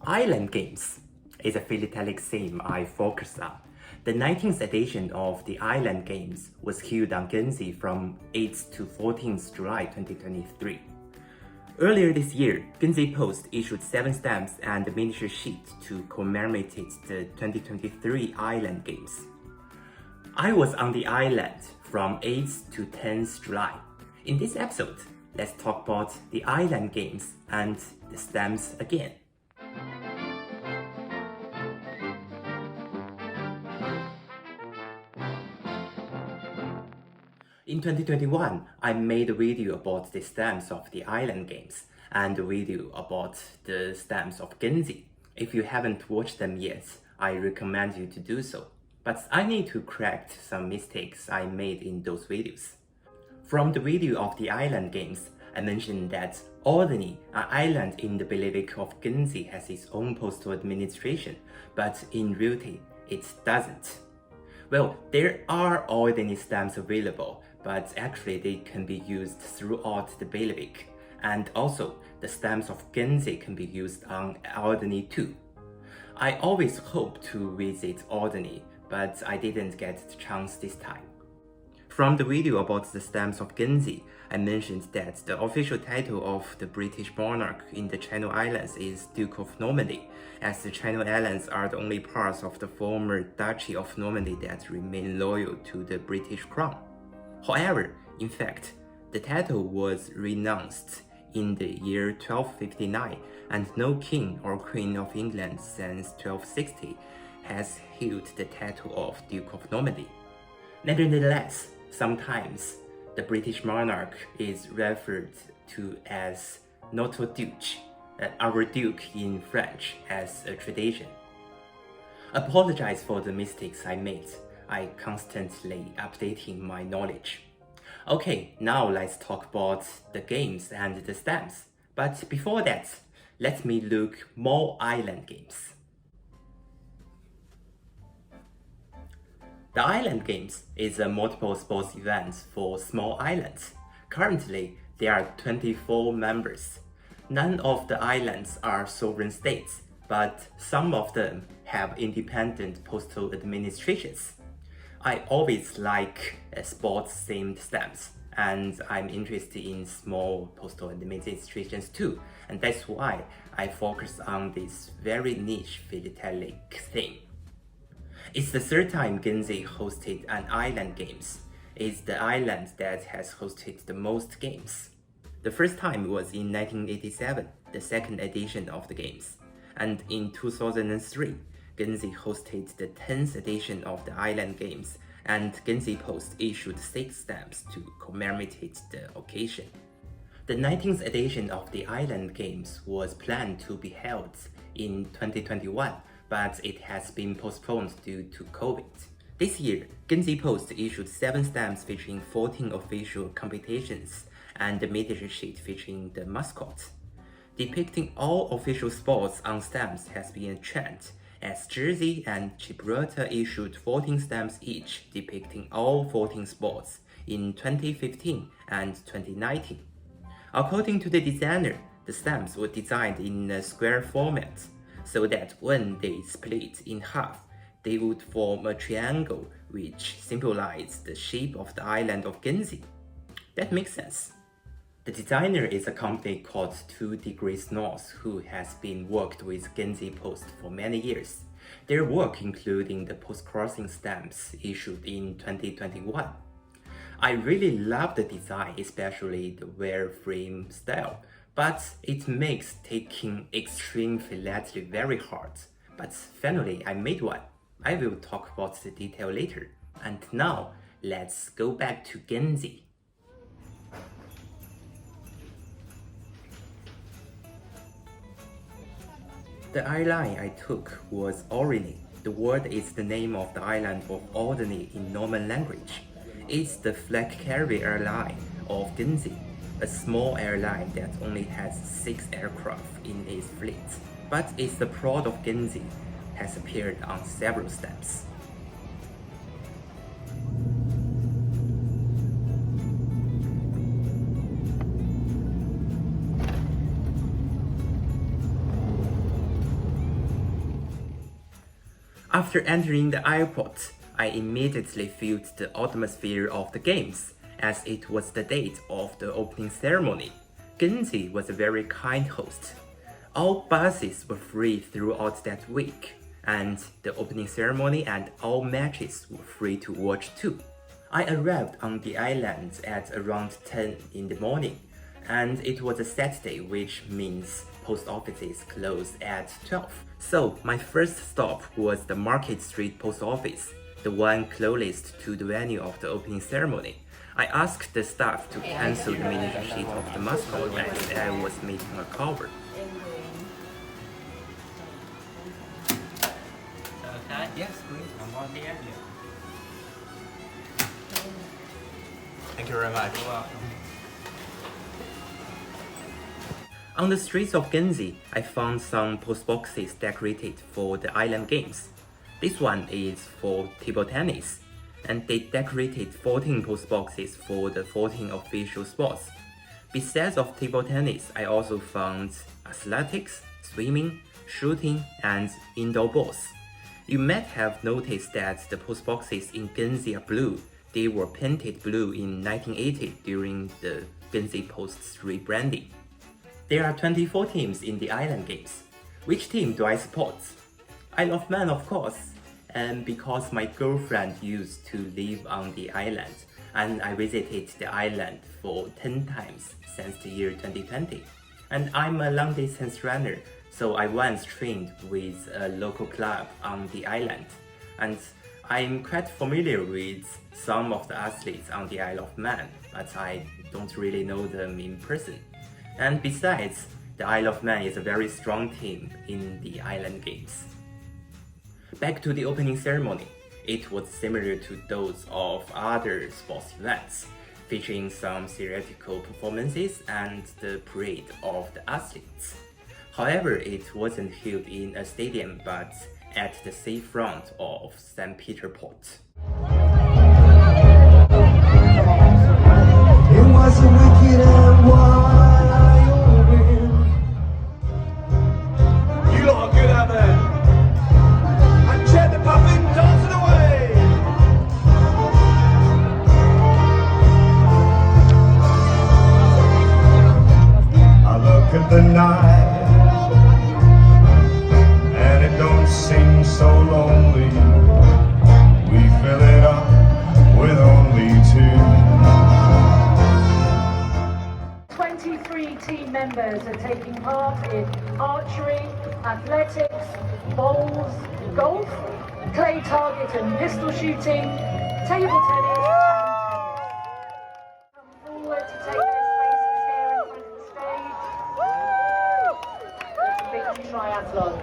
Island games is a philatelic theme I focus on. The 19th edition of the Island Games was held on Guernsey from 8th to 14th July 2023. Earlier this year, Guernsey Post issued 7 stamps and a miniature sheet to commemorate the 2023 Island Games. I was on the island from 8th to 10th July. In this episode, let's talk about the Island Games and the stamps again. In 2021, I made a video about the stamps of the Island Games and a video about the stamps of Guernsey. If you haven't watched them yet, I recommend you to do so. But I need to correct some mistakes I made in those videos. From the video of the Island Games, I mentioned that Alderney, an island in the bailiwick of Guernsey, has its own postal administration, but in reality, it doesn't. Well, there are Alderney stamps available, but actually they can be used throughout the bailiwick, and also the stamps of Guernsey can be used on Alderney too. I always hope to visit Alderney, but I didn't get the chance this time. From the video about the stamps of Guernsey, I mentioned that the official title of the British monarch in the Channel Islands is Duke of Normandy, as the Channel Islands are the only parts of the former Duchy of Normandy that remain loyal to the British crown. However, in fact, the title was renounced in the year 1259, and no king or queen of England since 1260 has held the title of Duke of Normandy. Nevertheless, sometimes the British monarch is referred to as Notre Duc, our Duke in French, as a tradition. Apologize for the mistakes I made. I constantly updating my knowledge. Okay, now let's talk about the games and the stamps. But before that, let me look more island games. The Island Games is a multiple sports event for small islands. Currently, there are 24 members. None of the islands are sovereign states, but some of them have independent postal administrations. I always like sports-themed stamps, and I'm interested in small postal administrations too, and that's why I focus on this very niche philatelic theme. It's the third time Guernsey hosted an Island Games. It's the island that has hosted the most games. The first time was in 1987, the second edition of the games. And in 2003, Guernsey hosted the 10th edition of the Island Games, and Guernsey Post issued 6 stamps to commemorate the occasion. The 19th edition of the Island Games was planned to be held in 2021, but it has been postponed due to COVID. This year, Guernsey Post issued 7 stamps featuring 14 official competitions and a miniature sheet featuring the mascot. Depicting all official sports on stamps has been a trend, as Jersey and Gibraltar issued 14 stamps each depicting all 14 sports in 2015 and 2019. According to the designer, the stamps were designed in a square format, so that when they split in half, they would form a triangle which symbolizes the shape of the island of Guernsey. That makes sense. The designer is a company called 2 Degrees North, who has been worked with Guernsey Post for many years. Their work including the post-crossing stamps issued in 2021. I really love the design, especially the wireframe style, but it makes taking extreme philately very hard. But finally, I made one. I will talk about the detail later. And now, let's go back to Guernsey. The airline I took was Alderney. The word is the name of the island of Alderney in Norman language. It's the flag carrier airline of Guernsey, a small airline that only has 6 aircraft in its fleet, but it's the pride of Guernsey, has appeared on several stamps. After entering the airport, I immediately felt the atmosphere of the games, as it was the date of the opening ceremony. Guernsey was a very kind host. All buses were free throughout that week, and the opening ceremony and all matches were free to watch too. I arrived on the island at around 10 in the morning, and it was a Saturday, which means post offices close at 12. So my first stop was the Market Street post office, the one closest to the venue of the opening ceremony. I asked the staff to cancel the miniature sheet of the mascot as I was making a cover. Okay. Yes, please. I'm on here. Thank you very much. You're welcome. On the streets of Guernsey, I found some post boxes decorated for the island games. This one is for table tennis, and they decorated 14 post boxes for the 14 official sports. Besides of table tennis, I also found athletics, swimming, shooting, and indoor balls. You might have noticed that the post boxes in Guernsey are blue. They were painted blue in 1980 during the Guernsey Post's rebranding. There are 24 teams in the island games. Which team do I support? Isle of Man, of course, and because my girlfriend used to live on the island, and I visited the island for 10 times since the year 2020. And I'm a long distance runner, so I once trained with a local club on the island, and I'm quite familiar with some of the athletes on the Isle of Man, but I don't really know them in person. And besides, the Isle of Man is a very strong team in the island games. Back to the opening ceremony. It was similar to those of other sports events, featuring some theatrical performances and the parade of the athletes. However, it wasn't held in a stadium but at the seafront of St. Peter Port. It was a wicked and wild wind. You lot are good out there. And Chet the Puffin dancing away. I look at the night, and it don't seem so lonely. We fill it up with only two. 23 team members are taking part in archery, athletics, bowls, golf, clay target and pistol shooting, table tennis, and tennis. Come forward to take their spaces here in front of the stage. It's a big triathlon.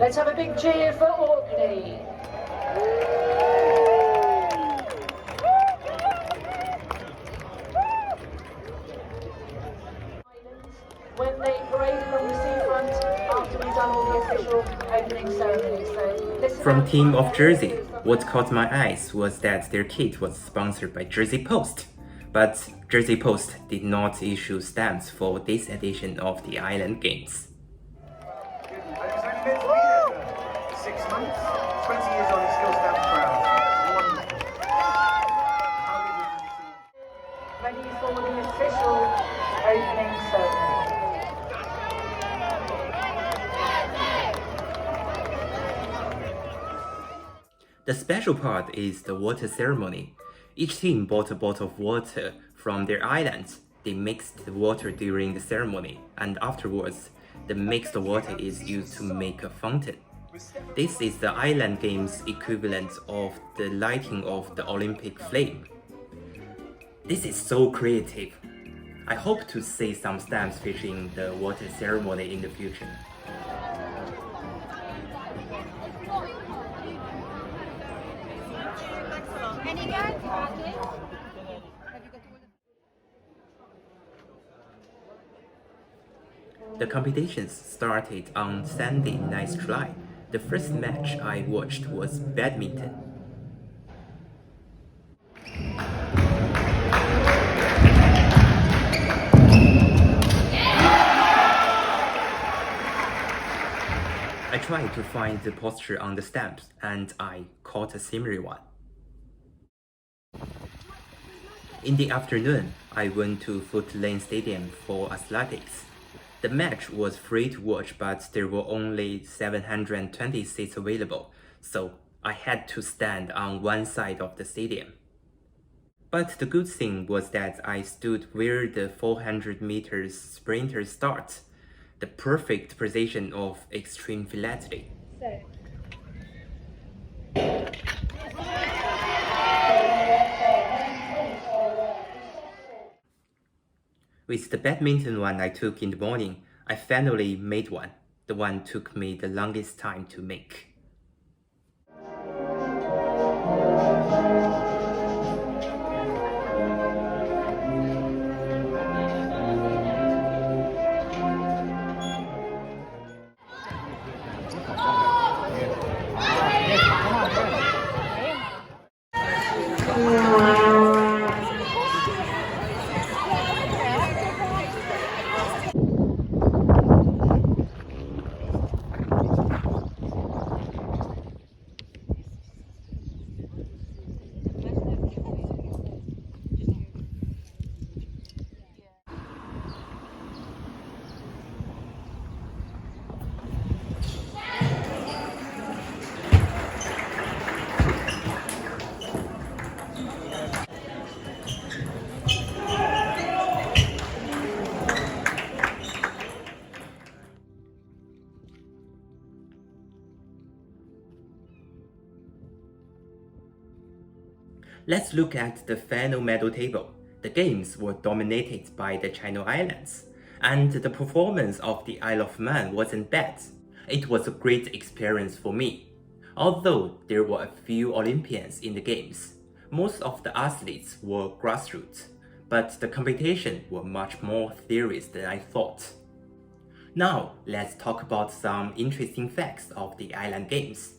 Let's have a big cheer for Orkney. When they parade along the seafront after we've done all the official opening ceremonies. So listen. From Team of Jersey, what caught my eyes was that their kit was sponsored by Jersey Post. But Jersey Post did not issue stamps for this edition of the Island Games. It was only meant to be there for 6 months. 20 years on, it's still stands proud. Wonderful. Ready for the official opening ceremony. The special part is the water ceremony. Each team bought a bottle of water from their island. They mixed the water during the ceremony, and afterwards, the mixed water is used to make a fountain. This is the Island Games equivalent of the lighting of the Olympic flame. This is so creative. I hope to see some stamps featuring the water ceremony in the future. The competitions started on Sunday, 9th July. The first match I watched was badminton. I tried to find the posture on the stamps and I caught a similar one. In the afternoon, I went to Foot Lane Stadium for athletics. The match was free to watch, but there were only 720 seats available, so I had to stand on one side of the stadium. But the good thing was that I stood where the 400 meters sprinters start, the perfect position of extreme philately. With the badminton one I took in the morning, I finally made one. The one took me the longest time to make. Let's look at the final medal table. The games were dominated by the Channel Islands, and the performance of the Isle of Man wasn't bad. It was a great experience for me. Although there were a few Olympians in the games, most of the athletes were grassroots, but the competition were much more serious than I thought. Now, let's talk about some interesting facts of the Island Games.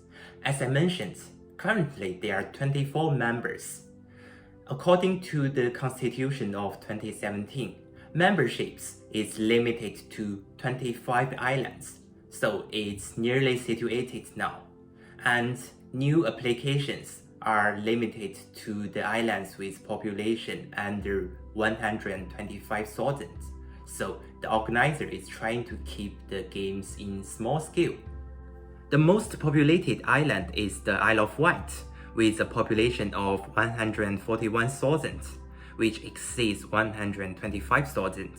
As I mentioned, currently there are 24 members. According to the Constitution of 2017, memberships is limited to 25 islands, so it's nearly situated now. And new applications are limited to the islands with population under 125,000. So the organizer is trying to keep the games in small scale. The most populated island is the Isle of Wight, with a population of 141,000, which exceeds 125,000.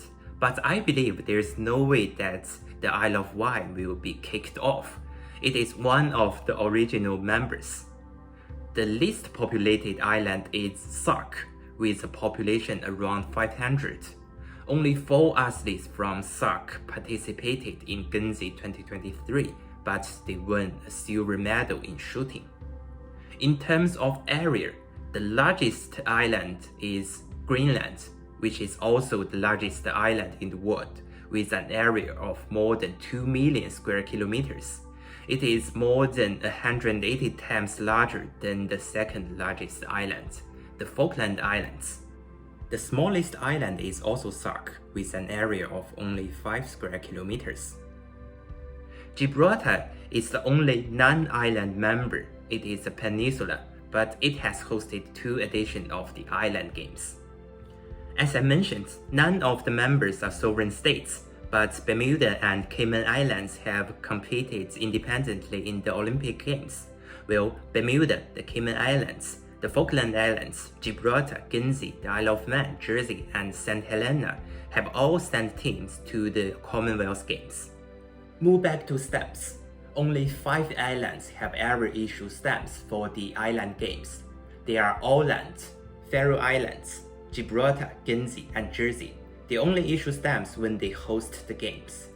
But I believe there's no way that the Isle of Wight will be kicked off. It is one of the original members. The least populated island is Sark, with a population around 500. Only 4 athletes from Sark participated in Guernsey 2023, but they won a silver medal in shooting. In terms of area, the largest island is Greenland, which is also the largest island in the world, with an area of more than 2 million square kilometers. It is more than 180 times larger than the second largest island, the Falkland Islands. The smallest island is also Sark, with an area of only 5 square kilometers. Gibraltar is the only non-island member. It is a peninsula, but it has hosted 2 editions of the Island Games. As I mentioned, none of the members are sovereign states, but Bermuda and Cayman Islands have competed independently in the Olympic Games, while Bermuda, the Cayman Islands, the Falkland Islands, Gibraltar, Guernsey, the Isle of Man, Jersey, and St. Helena have all sent teams to the Commonwealth Games. Move back to stamps. Only 5 islands have ever issued stamps for the Island Games. They are Åland, Faroe Islands, Gibraltar, Guernsey, and Jersey. They only issue stamps when they host the games.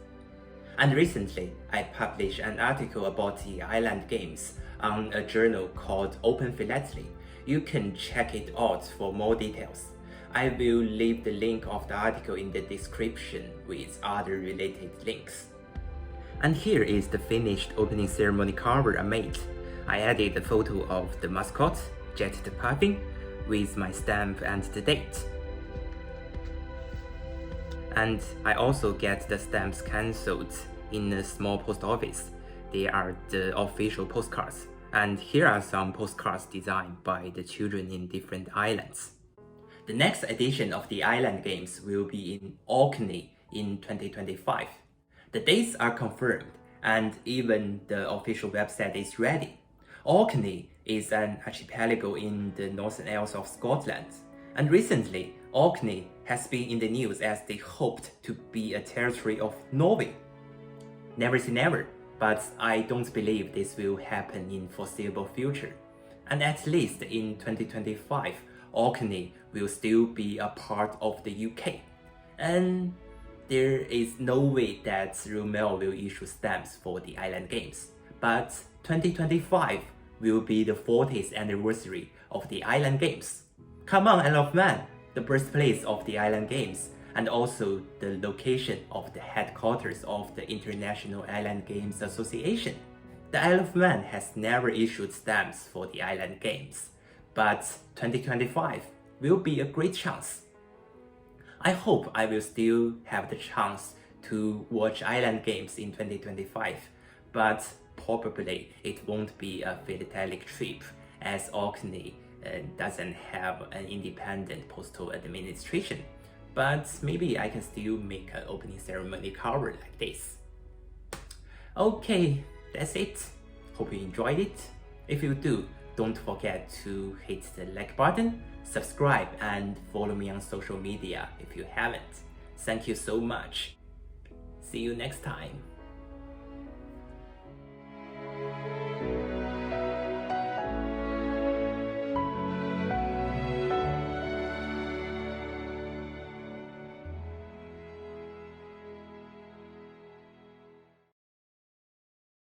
And recently, I published an article about the Island Games on a journal called Open Philately. You can check it out for more details. I will leave the link of the article in the description with other related links. And here is the finished opening ceremony cover I made. I added a photo of the mascot, Jet the Puffin, with my stamp and the date. And I also get the stamps cancelled in a small post office. they are the official postcards. And here are some postcards designed by the children in different islands. The next edition of the Island Games will be in Orkney in 2025. The dates are confirmed, and even the official website is ready. Orkney is an archipelago in the northern Isles of Scotland, and recently Orkney has been in the news as they hoped to be a territory of Norway. Never say never, but I don't believe this will happen in foreseeable future. And at least in 2025, Orkney will still be a part of the UK. And there is no way that Royal Mail will issue stamps for the Island Games. But 2025 will be the 40th anniversary of the Island Games. Come on, Isle of Man, the birthplace of the Island Games, and also the location of the headquarters of the International Island Games Association. The Isle of Man has never issued stamps for the Island Games, but 2025 will be a great chance. I hope I will still have the chance to watch Island Games in 2025, but probably it won't be a philatelic trip, as Orkney doesn't have an independent postal administration. But maybe I can still make an opening ceremony cover like this. Okay, that's it. Hope you enjoyed it. If you do, don't forget to hit the like button, subscribe, and follow me on social media if you haven't. Thank you so much. See you next time.